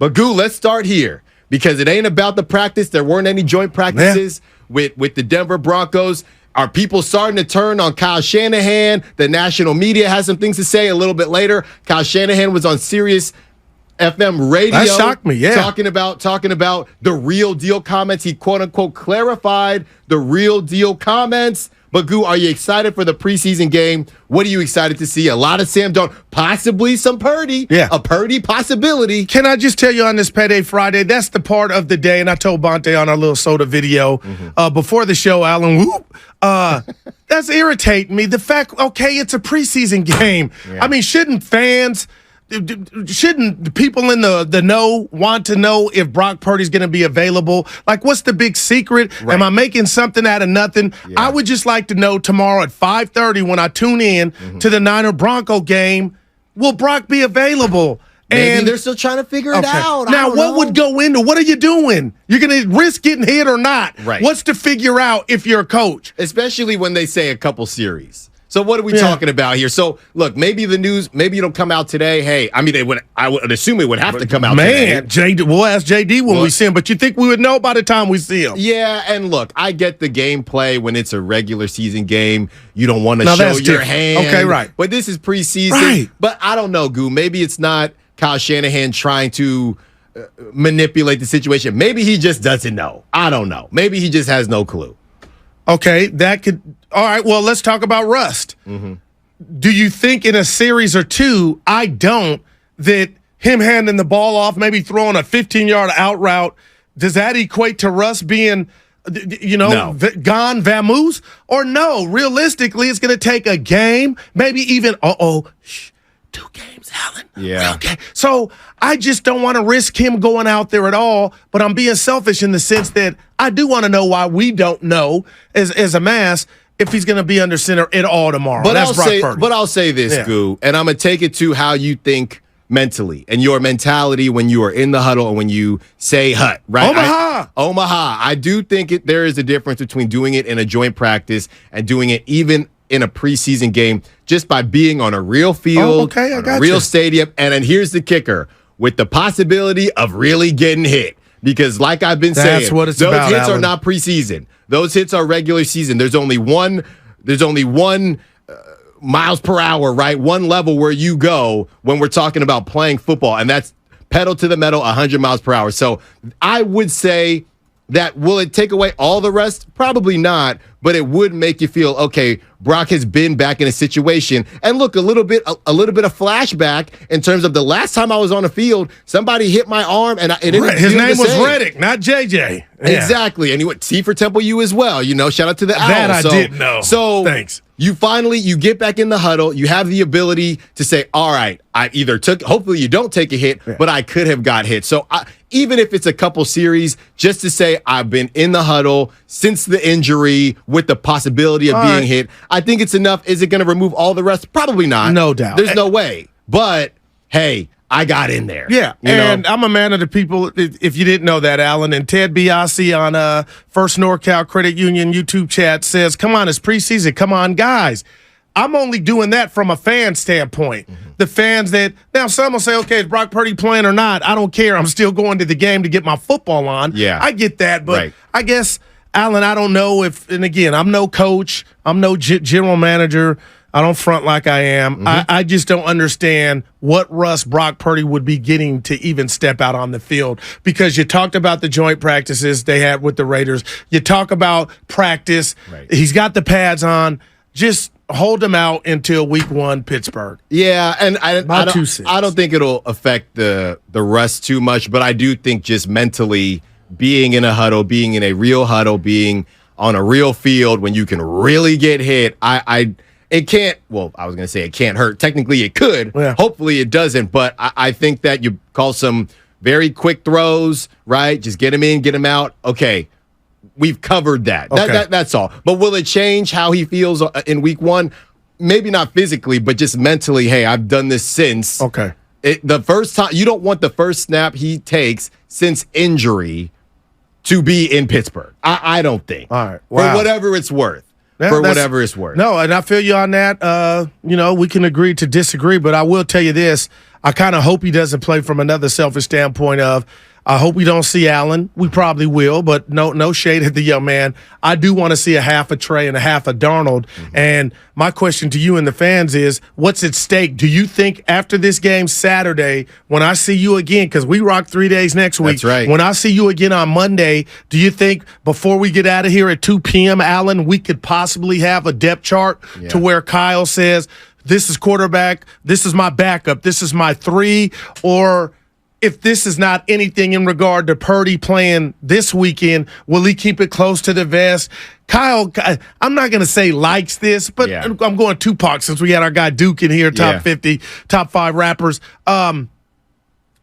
But, Goo, let's start here because it ain't about the practice. There weren't any joint practices with the Denver Broncos. Are people starting to turn on Kyle Shanahan? The national media has some things to say a little bit later. Kyle Shanahan was on Sirius FM radio. That shocked me, yeah. Talking about the real deal comments. He, quote unquote, clarified the real deal comments. But, Goo, are you excited for the preseason game? What are you excited to see? A lot of Sam Darnold, possibly some Purdy. Yeah. A Purdy possibility. Can I just tell you on this Payday Friday, that's the part of the day, and I told Bonte on our little soda video before the show, Alan, that's irritating me. The fact, okay, it's a preseason game. Yeah. I mean, shouldn't people in the know want to know if Brock Purdy's going to be available? Like, what's the big secret? Right. Am I making something out of nothing? Yeah. I would just like to know tomorrow at 5:30 when I tune in to the Niner Bronco game, will Brock be available? Maybe they're still trying to figure it out. Now, what would go into, what are you doing? You're going to risk getting hit or not? Right. What's to figure out if you're a coach? Especially when they say a couple series. So what are we talking about here? So, look, maybe the news, maybe it'll come out today. Hey, I mean, I would assume it would have to come out today. JD, we'll ask JD when we see him, but you think we would know by the time we see him? Yeah, and look, I get the gameplay when it's a regular season game. You don't want to show your hand. Okay, right. But this is preseason. Right. But I don't know, Goo. Maybe it's not Kyle Shanahan trying to manipulate the situation. Maybe he just doesn't know. I don't know. Maybe he just has no clue. Okay, that could. All right, well, let's talk about rust. Do you think in a series or two, I don't, that him handing the ball off, maybe throwing a 15-yard out route, does that equate to Russ being, No. gone vamoose? Or no, realistically, it's going to take a game, maybe even, 2 games, Alan. Yeah. Okay. So I just don't want to risk him going out there at all, but I'm being selfish in the sense that I do want to know why we don't know as a mass if he's going to be under center at all tomorrow. But That's Brock Purdy. I'll say this, Goo, and I'm going to take it to how you think mentally and your mentality when you are in the huddle and when you say hut, right? Omaha. I do think there is a difference between doing it in a joint practice and doing it even in a preseason game just by being on a real field, on a real stadium. And then here's the kicker, with the possibility of really getting hit. Because like I've been saying, that's what it's those about, hits Alan. are not preseason. Those hits are regular season. There's only one miles per hour, right? One level where you go when we're talking about playing football, and that's pedal to the metal, 100 miles per hour. So I would say that will it take away all the rest? Probably not, but it would make you feel, okay, Brock has been back in a situation. And look, a little bit of flashback in terms of the last time I was on the field, somebody hit my arm and it didn't His name was Reddick, not JJ. Yeah. Exactly. And he went T for Temple U as well. Shout out to the Owls. That I did know. So thanks. You get back in the huddle. You have the ability to say, all right, I either hopefully you don't take a hit, but I could have got hit. So even if it's a couple series, just to say I've been in the huddle since the injury with the possibility of being hit, I think it's enough. Is it going to remove all the rest? Probably not. No doubt. There's no way. But, hey, I got in there. Yeah, and I'm a man of the people, if you didn't know that, Alan. And Ted Biasi on First NorCal Credit Union YouTube chat says, come on, it's preseason. Come on, guys. I'm only doing that from a fan standpoint. The fans that, now some will say, okay, is Brock Purdy playing or not? I don't care. I'm still going to the game to get my football on. Yeah. I get that, but I guess, Alan, I don't know if, and again, I'm no coach. I'm no general manager. I don't front like I am. I just don't understand what Brock Purdy would be getting to even step out on the field, because you talked about the joint practices they had with the Raiders. You talk about practice. Right. He's got the pads on. Just hold him out until week 1 Pittsburgh. Yeah, and I don't think it'll affect the rest too much, but I do think just mentally being in a huddle, being in a real huddle, being on a real field when you can really get hit, it can't, well, I was going to say it can't hurt. Technically, it could. Yeah. Hopefully, it doesn't. But I think that you call some very quick throws, right? Just get him in, get him out. Okay, we've covered that. Okay. That's all. But will it change how he feels in week 1? Maybe not physically, but just mentally, hey, I've done this since. Okay. The first time, you don't want the first snap he takes since injury to be in Pittsburgh. I don't think. All right. Wow. For whatever it's worth. for whatever it's worth. No, and I feel you on that. We can agree to disagree, but I will tell you this. I kind of hope he doesn't play from another selfish standpoint of, I hope we don't see Allen. We probably will, but no shade at the young man. I do want to see a half a Trey and a half a Darnold. Mm-hmm. And my question to you and the fans is, what's at stake? Do you think after this game Saturday, when I see you again, because we rock 3 days next week. That's right. When I see you again on Monday, do you think before we get out of here at 2 p.m., Allen, we could possibly have a depth chart to where Kyle says, this is quarterback, this is my backup, this is my 3, or if this is not anything in regard to Purdy playing this weekend, will he keep it close to the vest? Kyle, I'm not going to say likes this, but I'm going Tupac since we had our guy Duke in here, top 50, top 5 rappers.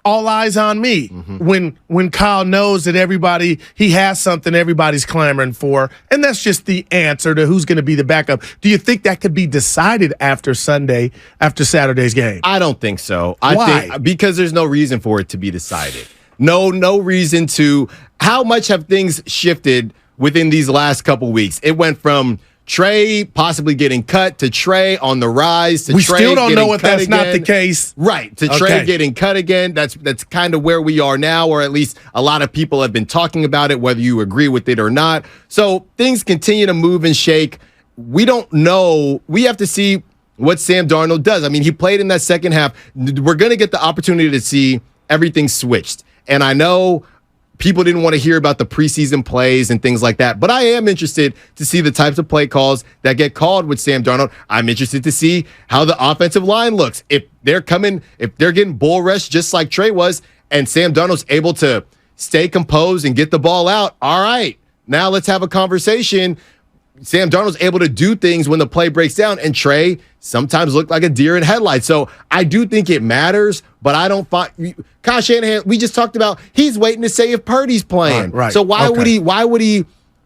All eyes on me when Kyle knows that he has something everybody's clamoring for, and that's just the answer to who's going to be the backup. Do you think that could be decided after Saturday's game? I don't think so. Why? I think because there's no reason for it to be decided. No reason to. How much have things shifted within these last couple weeks? It went from Trey possibly getting cut to Trey on the rise to we Trey still don't know if that's again. not the case. Right, to Trey getting cut again. That's kind of where we are now, or at least a lot of people have been talking about it, whether you agree with it or not. So things continue to move and shake. We don't know. We have to see what Sam Darnold does. I mean, he played in that second half. We're going to get the opportunity to see everything switched. And I know people didn't want to hear about the preseason plays and things like that, but I am interested to see the types of play calls that get called with Sam Darnold. I'm interested to see how the offensive line looks. If they're getting bull rushed just like Trey was, and Sam Darnold's able to stay composed and get the ball out, all right, now let's have a conversation. Sam Darnold's able to do things when the play breaks down, and Trey sometimes looked like a deer in headlights. So I do think it matters, but I don't find Kyle Shanahan, we just talked about, he's waiting to say if Purdy's playing. Right. So why would he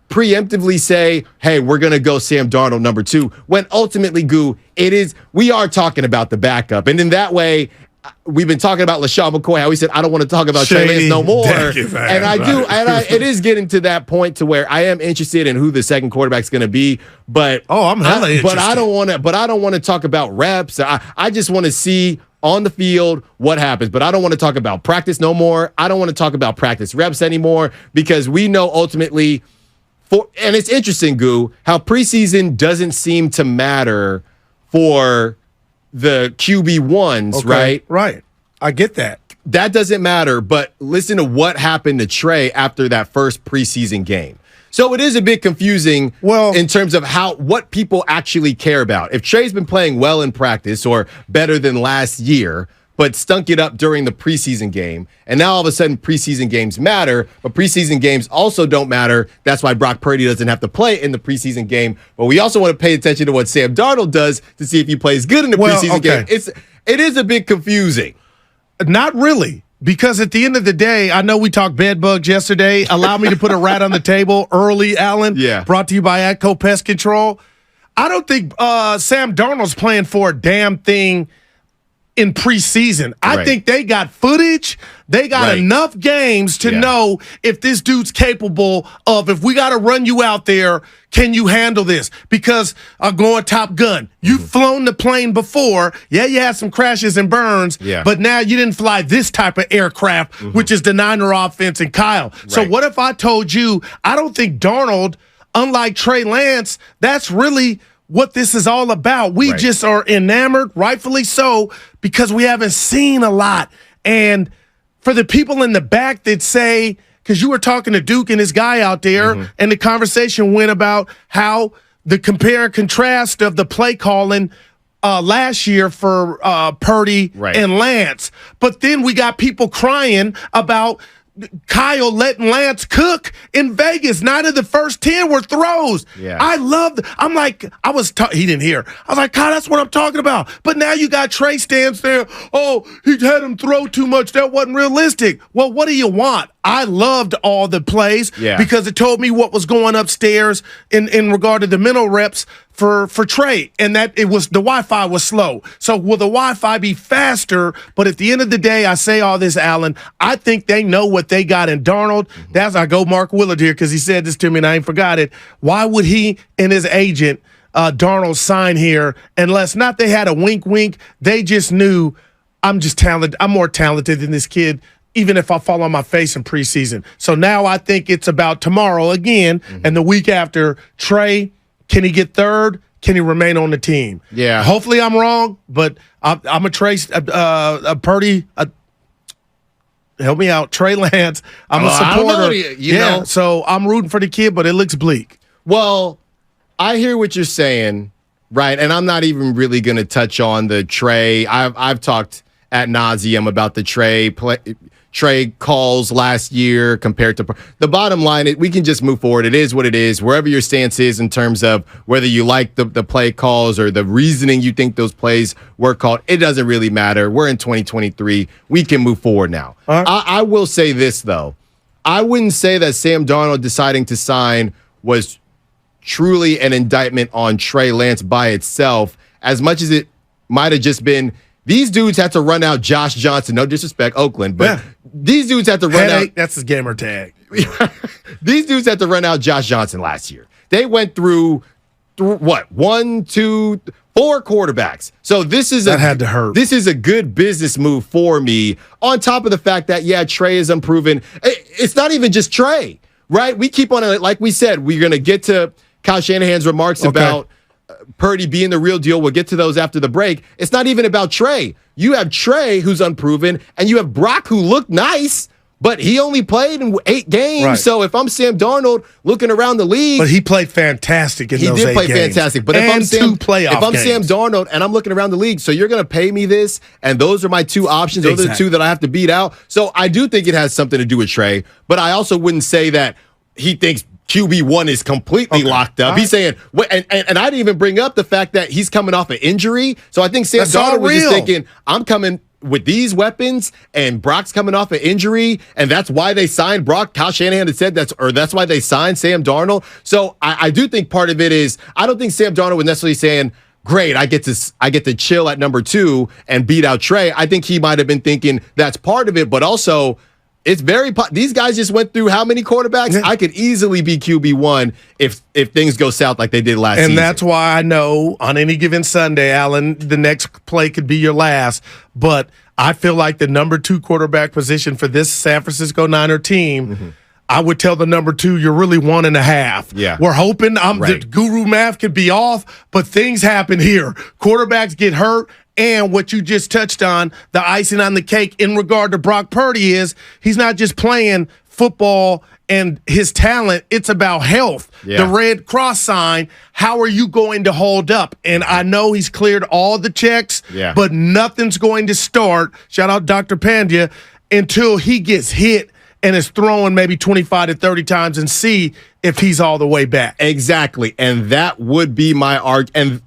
preemptively say, hey, we're going to go Sam Darnold number 2, when ultimately, we are talking about the backup. And in that way, we've been talking about LaShawn McCoy, how he said, I don't want to talk about Trey Lance no more. And it is getting to that point to where I am interested in who the second quarterback's going to be. But I'm hella interested. But I don't want to talk about reps. I just want to see on the field what happens. But I don't want to talk about practice no more. I don't want to talk about practice reps anymore, because we know ultimately, and it's interesting, Goo, how preseason doesn't seem to matter for the QB1s, right? Right. I get that. That doesn't matter, but listen to what happened to Trey after that first preseason game. So it is a bit confusing in terms of what people actually care about. If Trey's been playing well in practice or better than last year, but stunk it up during the preseason game, and now all of a sudden preseason games matter, but preseason games also don't matter. That's why Brock Purdy doesn't have to play in the preseason game. But we also want to pay attention to what Sam Darnold does to see if he plays good in the preseason game. It is a bit confusing. Not really, because at the end of the day, I know we talked bed bugs yesterday. Allow me to put a rat on the table early, Allen. Yeah. Brought to you by Atco Pest Control. I don't think Sam Darnold's playing for a damn thing in preseason. I think they got footage. They got enough games to know if this dude's capable of, if we got to run you out there, can you handle this? Because I'm going Top Gun. You've flown the plane before. Yeah, you had some crashes and burns, but now you didn't fly this type of aircraft, which is the Niner offense and Kyle. So what if I told you, I don't think Darnold, unlike Trey Lance, that's really what this is all about. We just are enamored, rightfully so, because we haven't seen a lot. And for the people in the back that say, because you were talking to Duke and his guy out there, and the conversation went about how the compare and contrast of the play calling last year for Purdy and Lance. But then we got people crying about Kyle letting Lance cook in Vegas. 9 of the first 10 were throws. I loved. I'm like, he didn't hear. I was like, Kyle, that's what I'm talking about. But now you got Trey stands there. Oh, he had him throw too much. That wasn't realistic. Well, what do you want? I loved all the plays because it told me what was going upstairs in regard to the mental reps for Trey, and that the Wi-Fi was slow. So will the Wi-Fi be faster? But at the end of the day, I say all this, Allen, I think they know what they got in Darnold. That's I go Mark Willard here because he said this to me and I ain't forgot it. Why would he and his agent Darnold sign here unless not they had a wink. They just knew I'm just talented. I'm more talented than this kid, even if I fall on my face in preseason. So now I think it's about tomorrow again and the week after. Trey, can he get third? Can he remain on the team? Yeah. Hopefully I'm wrong, but I'm a Trey Purdy. Help me out, Trey Lance. I'm a supporter. I don't know, you know. So I'm rooting for the kid, but it looks bleak. Well, I hear what you're saying, right? And I'm not even really going to touch on the Trey. I've talked ad nauseum about the Trey calls last year compared to the bottom line. We can just move forward. It is what it is. Wherever your stance is in terms of whether you like the play calls or the reasoning you think those plays were called, it doesn't really matter. We're in 2023. We can move forward now. I will say this, though. I wouldn't say that Sam Darnold deciding to sign was truly an indictment on Trey Lance by itself, as much as it might have just been these dudes had to run out Josh Johnson. No disrespect, Oakland, but these dudes had to run out. That's his gamer tag. These dudes had to run out Josh Johnson last year. They went through what? 1, 2, 4 quarterbacks. So that had to hurt. This is a good business move for me. On top of the fact that Trey is unproven. It's not even just Trey, right? We keep on it. Like we said, we're gonna get to Kyle Shanahan's remarks about Purdy being the real deal. We'll get to those after the break. It's not even about Trey. You have Trey, who's unproven, and you have Brock, who looked nice, but he only played in 8 games. Right. So if I'm Sam Darnold looking around the league, but he played fantastic in those 8 games. He did play fantastic. But if I'm Sam Darnold and I'm looking around the league, so you're going to pay me this, and those are my 2 options. Those are the 2 that I have to beat out. So I do think it has something to do with Trey, but I also wouldn't say that he thinks QB1 is completely locked up. He's saying, and I didn't even bring up the fact that he's coming off an injury. So I think Sam Darnold was just thinking, I'm coming with these weapons, and Brock's coming off an injury, and that's why they signed Brock. Kyle Shanahan had said that's why they signed Sam Darnold. So I do think part of it is, I don't think Sam Darnold was necessarily saying, great, I get to chill at number 2 and beat out Trey. I think he might have been thinking that's part of it, but also it's these guys just went through how many quarterbacks? Yeah. I could easily be QB1 if things go south like they did last season. And that's why I know on any given Sunday, Alan, the next play could be your last. But I feel like the number 2 quarterback position for this San Francisco Niner team, I would tell the number 2, you're really 1.5. Yeah. We're hoping the guru math could be off, but things happen here. Quarterbacks get hurt. And what you just touched on, the icing on the cake in regard to Brock Purdy is he's not just playing football and his talent, it's about health. Yeah. The Red Cross sign, how are you going to hold up? And I know he's cleared all the checks, but nothing's going to start, shout out Dr. Pandya, until he gets hit and is throwing maybe 25 to 30 times and see if he's all the way back. Exactly. And that would be my argument. And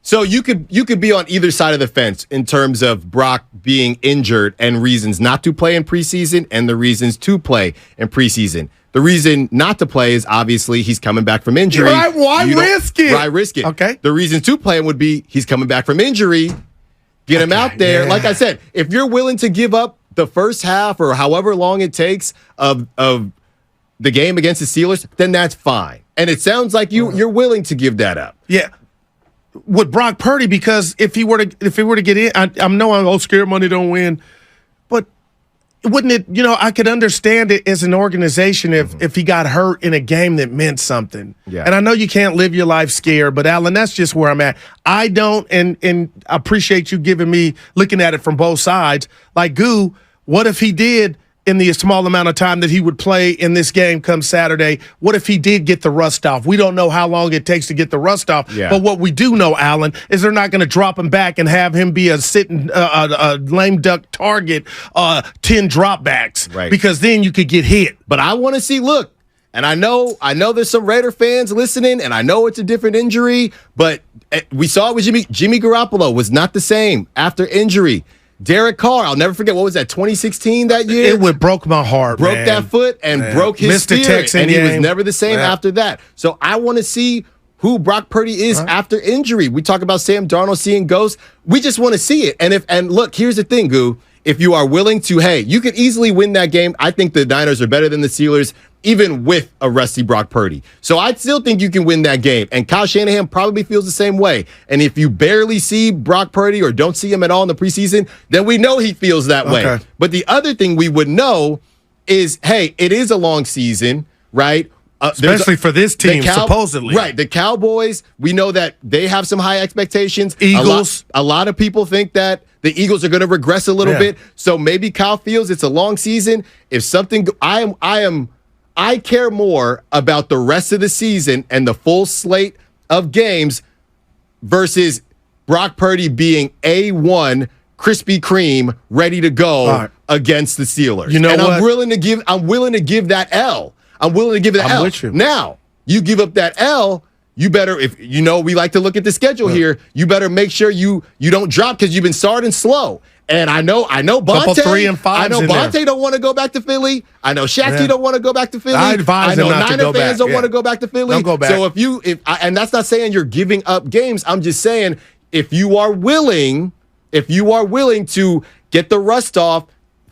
so you could be on either side of the fence in terms of Brock being injured and reasons not to play in preseason and the reasons to play in preseason. The reason not to play is obviously he's coming back from injury. Right, why risk it? Why risk it? Okay. The reason to play him would be he's coming back from injury. Get him out there. Yeah. Like I said, if you're willing to give up the first half or however long it takes of the game against the Steelers, then that's fine. And it sounds like you're willing to give that up. Yeah. With Brock Purdy, because if he were to get in, I know I'm scared money don't win, but wouldn't it? I could understand it as an organization if he got hurt in a game that meant something. Yeah. And I know you can't live your life scared, but Alan, that's just where I'm at. I don't, and I appreciate you looking at it from both sides. Like Goo, what if he did? In the small amount of time that he would play in this game come Saturday, what if he did get the rust off? We don't know how long it takes to get the rust off. Yeah. But what we do know, Alan, is they're not going to drop him back and have him be a sitting, a lame duck target, 10 dropbacks. Right. Because then you could get hit. But I want to see, look, and I know there's some Raider fans listening, and I know it's a different injury, but we saw it with Jimmy Garoppolo was not the same after injury. Derek Carr, I'll never forget, what was that, 2016 that year? It broke my heart, Broke that foot and broke his spirit, and he was never the same after that. So I want to see who Brock Purdy is after injury. We talk about Sam Darnold seeing ghosts. We just want to see it. And look, here's the thing, Goo. If you are willing to, you could easily win that game. I think the Niners are better than the Steelers. even with a rusty Brock Purdy. So I still think you can win that game. And Kyle Shanahan probably feels the same way. And if you barely see Brock Purdy or don't see him at all in the preseason, then we know he feels that way. But the other thing we would know is, hey, it is a long season, right? Especially for this team, supposedly. Right. The Cowboys, we know that they have some high expectations. Eagles. A lot of people think that the Eagles are going to regress a little bit. So maybe Kyle feels it's a long season. If something, I care more about the rest of the season and the full slate of games versus Brock Purdy being A1 Krispy Kreme ready to go against the Steelers. You know and what? I'm willing to give that L. I'm willing to give it an L. With you. Now, you give up that L, you better, if you know we like to look at the schedule here, you better make sure you don't drop because you've been starting slow. And I know Bonte. 3 and 5. I know Bonte don't want to go back to Philly. I know Shaqty don't want to go back to Philly. I advise know him not to Niner go fans back. don't want to go back to Philly. Don't go back. So and that's not saying you're giving up games. I'm just saying if you are willing to get the rust off,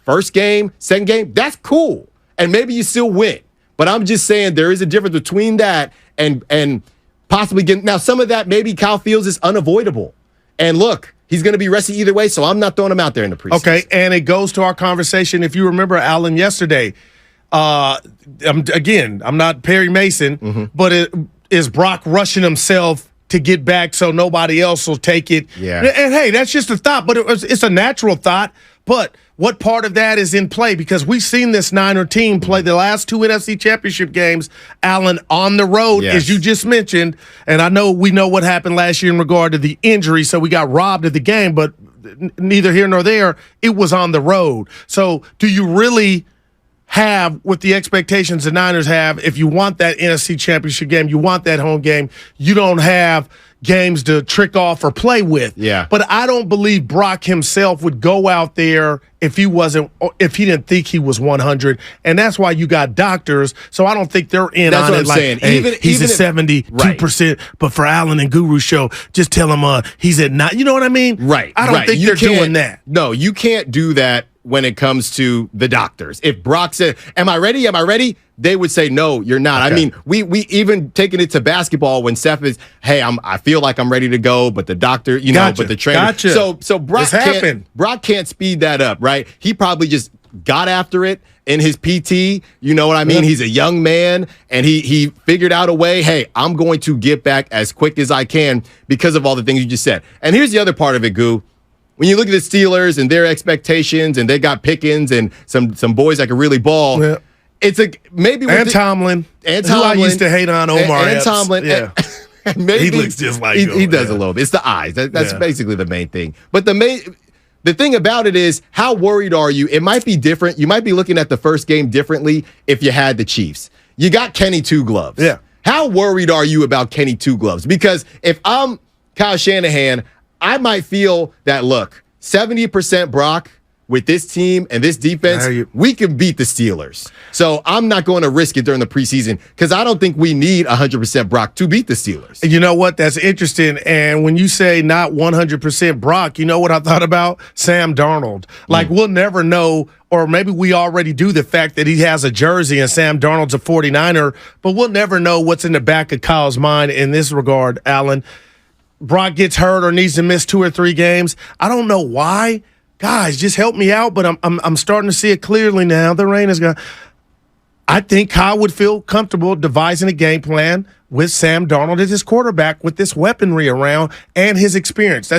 first game, second game, that's cool. And maybe you still win. But I'm just saying there is a difference between that and possibly getting. Now, some of that maybe Kyle feels is unavoidable. And look, he's going to be rested either way, so I'm not throwing him out there in the preseason. Okay, and it goes to our conversation. If you remember, Alan, yesterday, I'm not Perry Mason, but is Brock rushing himself to get back so nobody else will take it? Yeah. And hey, that's just a thought, but it's a natural thought. But what part of that is in play? Because we've seen this Niner team play the last 2 NFC Championship games, Allen, on the road, as you just mentioned. And I know we know what happened last year in regard to the injury, so we got robbed of the game, but neither here nor there, it was on the road. So do you really have what the expectations the Niners have? If you want that NFC Championship game, you want that home game, you don't have games to trick off or play with. Yeah. But I don't believe Brock himself would go out there if he didn't think he was 100. And that's why you got doctors. So I don't think they're in that's on what it I'm like, saying. Hey, he's at 72%, but for Allen and Guru show, just tell him he's at 9. You know what I mean? Right. I don't think they're doing that. No, you can't do that when it comes to the doctors. If Brock said, am I ready? Am I ready? They would say, no, you're not. Okay. I mean, we even taking it to basketball when Steph is, hey, I feel like I'm ready to go, but the doctor, but the trainer. So Brock can't speed that up, right? He probably just got after it in his PT. You know what I mean? Yeah. He's a young man, and he figured out a way, hey, I'm going to get back as quick as I can because of all the things you just said. And here's the other part of it, Goo. When you look at the Steelers and their expectations, and they got Pickens and some boys that can really ball, it's maybe with Tomlin, who I used to hate on Omar and Tomlin. Yeah. And maybe he looks just like he does a little bit. It's the eyes. That's basically the main thing. But the thing about it is, how worried are you? It might be different. You might be looking at the first game differently if you had the Chiefs. You got Kenny Two Gloves. Yeah. How worried are you about Kenny Two Gloves? Because if I'm Kyle Shanahan, I might feel that, look, 70% Brock with this team and this defense, we can beat the Steelers. So I'm not going to risk it during the preseason because I don't think we need 100% Brock to beat the Steelers. You know what? That's interesting. And when you say not 100% Brock, you know what I thought about? Sam Darnold. Like, we'll never know, or maybe we already do, the fact that he has a jersey and Sam Darnold's a 49er, but we'll never know what's in the back of Kyle's mind in this regard, Alan. Brock gets hurt or needs to miss 2 or 3 games. I don't know why. Guys, just help me out, but I'm starting to see it clearly now. The rain is gone. I think Kyle would feel comfortable devising a game plan with Sam Darnold as his quarterback with this weaponry around and his experience.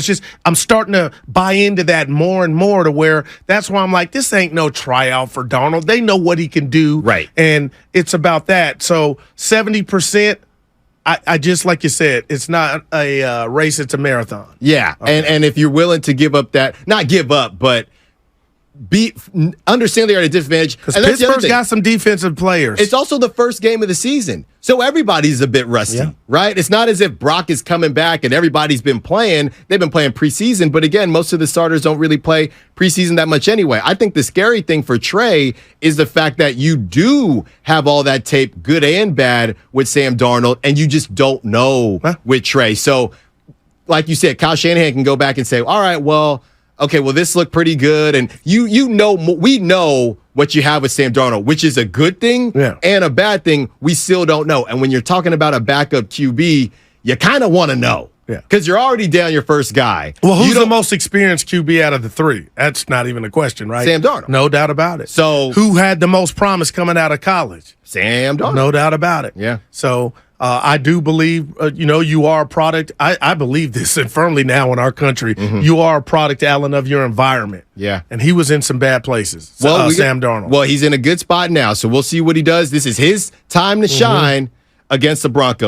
I'm starting to buy into that more and more, to where that's why I'm like, this ain't no tryout for Darnold. They know what he can do. Right. And it's about that. So 70%, I just, like you said, it's not a race, it's a marathon. Yeah, okay. And if you're willing to give up that, not give up, but understand they're at a disadvantage. Because Pittsburgh's got some defensive players. It's also the first game of the season, so everybody's a bit rusty, right? It's not as if Brock is coming back and everybody's been playing. They've been playing preseason, but again, most of the starters don't really play preseason that much anyway. I think the scary thing for Trey is the fact that you do have all that tape, good and bad, with Sam Darnold, and you just don't know with Trey. So, like you said, Kyle Shanahan can go back and say, all right, well, okay, well, this looked pretty good. And we know what you have with Sam Darnold, which is a good thing and a bad thing. We still don't know. And when you're talking about a backup QB, you kind of want to know. Yeah. Because you're already down your first guy. Well, who's the most experienced QB out of the three? That's not even a question, right? Sam Darnold. No doubt about it. So who had the most promise coming out of college? Sam Darnold. No doubt about it. Yeah. So I do believe, you are a product. I believe this and firmly now in our country. You are a product, Allen, of your environment. Yeah. And he was in some bad places. Sam Darnold. Well, he's in a good spot now. So we'll see what he does. This is his time to shine against the Broncos.